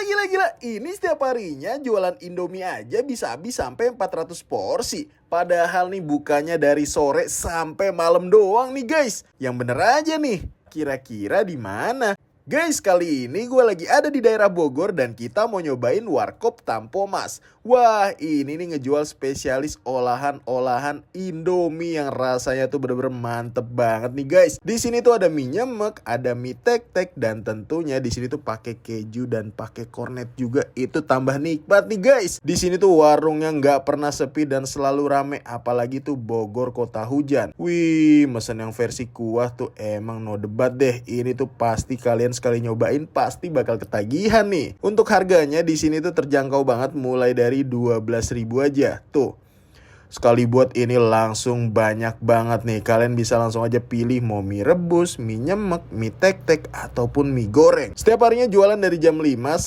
Gila. Ini setiap harinya jualan Indomie aja bisa habis sampai 400 porsi. Padahal nih bukanya dari sore sampai malam doang nih guys. Yang bener aja nih. Kira-kira di mana? Guys, kali ini gue lagi ada di daerah Bogor dan kita mau nyobain Warkop Tampomas. Wah, ini nih ngejual spesialis olahan-olahan Indomie yang rasanya tuh bener-bener mantep banget nih guys. Di sini tuh ada mie nyemek, ada mie tek-tek, dan tentunya di sini tuh pakai keju dan pakai kornet juga. Itu tambah nikmat nih guys. Di sini tuh warungnya nggak pernah sepi dan selalu rame, apalagi tuh Bogor kota hujan. Wih, mesen yang versi kuah tuh emang no debat deh. Ini tuh pasti kalian sekali nyobain pasti bakal ketagihan nih. Untuk harganya di sini tuh terjangkau banget, mulai dari 12.000 aja. Tuh. Sekali buat ini langsung banyak banget nih. Kalian bisa langsung aja pilih mau mie rebus, mie nyemek, mie tek-tek, ataupun mie goreng. Setiap harinya jualan dari jam 5